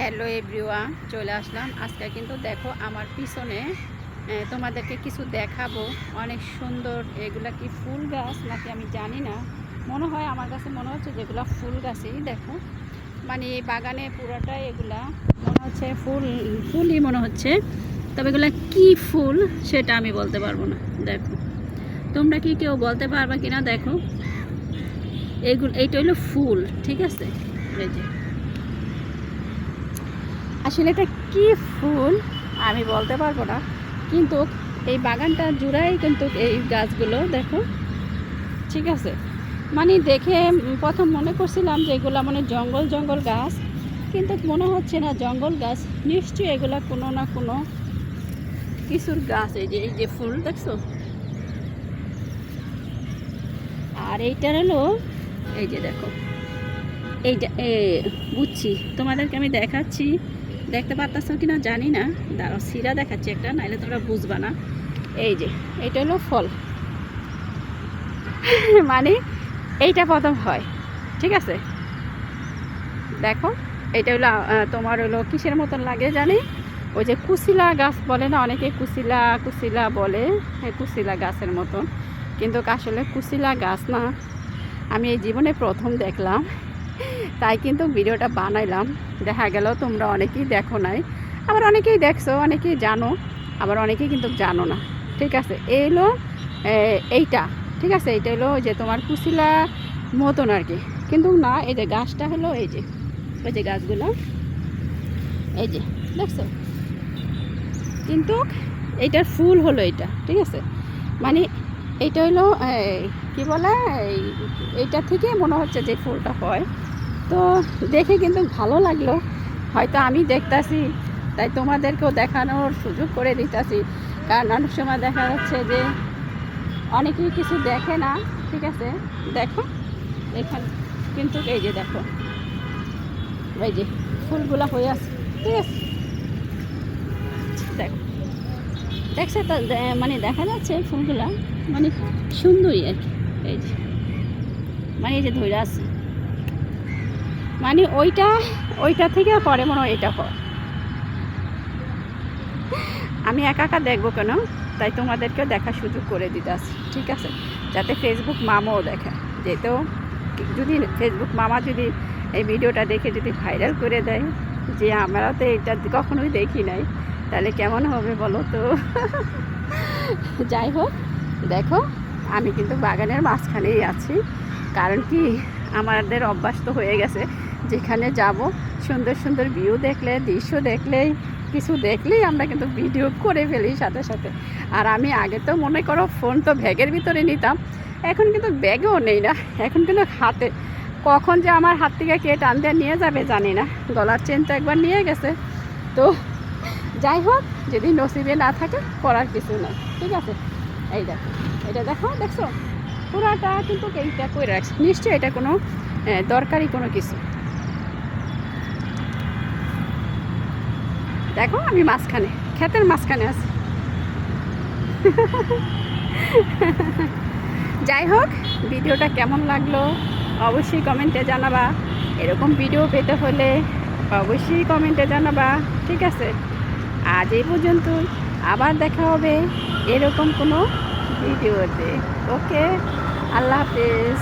Hello everyone, চলে আসলাম আজকে। কিন্তু দেখো আমার পিছনে তোমাদেরকে কিছু দেখাবো। অনেক সুন্দর, এগুলা কি ফুল গাছ নাকি আমি জানি না, মনে হয় আমার কাছে মনে হচ্ছে যেগুলো ফুল গাছই। দেখো মানে এই বাগানে পুরোটাই এগুলা মনে হচ্ছে ফুলই মনে হচ্ছে, তবে এগুলা কি ফুল সেটা আমি বলতে পারবো না। দেখো তোমরা কি কেউ বলতে পারবা কিনা? দেখো এইটা হলো ফুল, ঠিক আছে? এই যে আসলে এটা কি ফুল আমি বলতে পারবো না, কিন্তু এই বাগানটা জুড়াই কিন্তু এই গাছগুলো দেখো, ঠিক আছে? মানে দেখে প্রথম মনে করছিলাম যে এগুলো মানে জঙ্গল জঙ্গল গাছ, কিন্তু মনে হচ্ছে না জঙ্গল গাছ, নিশ্চয়ই এগুলা কোনো না কোনো কিছুর গাছ। এই যে ফুল দেখছো, আর এইটার হলো এই যে দেখো, এইটা বুঝছি, তোমাদেরকে আমি দেখাচ্ছি, দেখতে পারতেছ কিনা জানি না। দাঁড়াও সিরা দেখাচ্ছি একটা, নাইলে তোমরা বুঝবা না। এই যে এইটা হলো ফল মানে এইটা প্রথম হয়, ঠিক আছে? দেখো এটা হলো তোমার হলো কিসের মতন লাগে জানি, ওই যে কুশিলা গাছ বলে না অনেকে, কুশিলা কুশিলা বলে, কুশিলা গাছের মতন, কিন্তু আসলে কুশিলা গাছ না। আমি এই জীবনে প্রথম দেখলাম, তাই কিন্তু ভিডিওটা বানাইলাম। দেখা গেল তোমরা অনেকেই দেখো নাই, আবার অনেকেই দেখছো, অনেকেই জানো, আবার অনেকেই কিন্তু জানো না, ঠিক আছে? এই হলো এইটা, ঠিক আছে? এইটা হলো যে তোমার কুশিলা মতন আর কি, কিন্তু না। এই যে গাছটা হলো এই যে গাছগুলো, এই যে দেখছো, কিন্তু এইটার ফুল হলো এইটা, ঠিক আছে? মানে এইটা হলো কি বলে, এইটা থেকে মনে হচ্ছে যে ফুলটা হয়। তো দেখে কিন্তু ভালো লাগলো, হয়তো আমি দেখতাছি তাই তোমাদেরকেও দেখানোর সুযোগ করে দিতেছি। কারণ অনেক সময় দেখা যাচ্ছে যে অনেকেই কিছু দেখে না, ঠিক আছে? দেখো এখানে কিন্তু এই যে দেখো, এই যে ফুলগুলো হয়ে আছে, ঠিক আছে? দেখো, দেখছে তো, মানে দেখা যাচ্ছে ফুলগুলা মানে সুন্দরই আর কি। এই যে মানে এই যে ধরে আছে, মানে ওইটা থেকে পরে মনে হয় এটা হয়। আমি একা একা দেখবো কেন, তাই তোমাদেরকেও দেখার সুযোগ করে দিতে আসি, ঠিক আছে? যাতে ফেসবুক মামাও দেখে, যেহেতু যদি ফেসবুক মামা যদি এই ভিডিওটা দেখে যদি ভাইরাল করে দেয় যে আমরা তো এটা কখনোই দেখি নাই, তাহলে কেমন হবে বলো তো? যাই হোক, দেখো আমি কিন্তু বাগানের মাঝখানেই আছি, কারণ কি আমাদের অভ্যাস তো হয়ে গেছে, যেখানে যাব সুন্দর সুন্দর ভিউ দেখলে, দৃশ্য দেখলেই, কিছু দেখলেই আমরা কিন্তু ভিডিও করে ফেলি সাথে সাথে। আর আমি আগে তো মনে করো ফোন তো ব্যাগের ভিতরে নিতাম, এখন কিন্তু ব্যাগেও নেই না, এখন কিন্তু হাতে। কখন যে আমার হাত থেকে কে টান দিয়ে নিয়ে যাবে জানি না, গলার চেন তো একবার নিয়ে গেছে। তো যাই হোক, যদি নসিবে না থাকে করার কিছু নেই, ঠিক আছে? এই দেখো, এটা দেখো, দেখছো পুরাটা কিন্তু এইটা করে রাখছে, নিশ্চয়ই এটা কোনো দরকারি কোনো কিছু। দেখো আমি মাঝখানে, ক্ষেতের মাঝখানে আছি। যাই হোক, ভিডিওটা কেমন লাগলো অবশ্যই কমেন্টে জানাবা। এরকম ভিডিও পেতে হলে অবশ্যই কমেন্টে জানাবা, ঠিক আছে? আজ এই পর্যন্তই, আবার দেখা হবে এরকম কোনো ভিডিওতে। ওকে, আল্লাহ হাফেজ।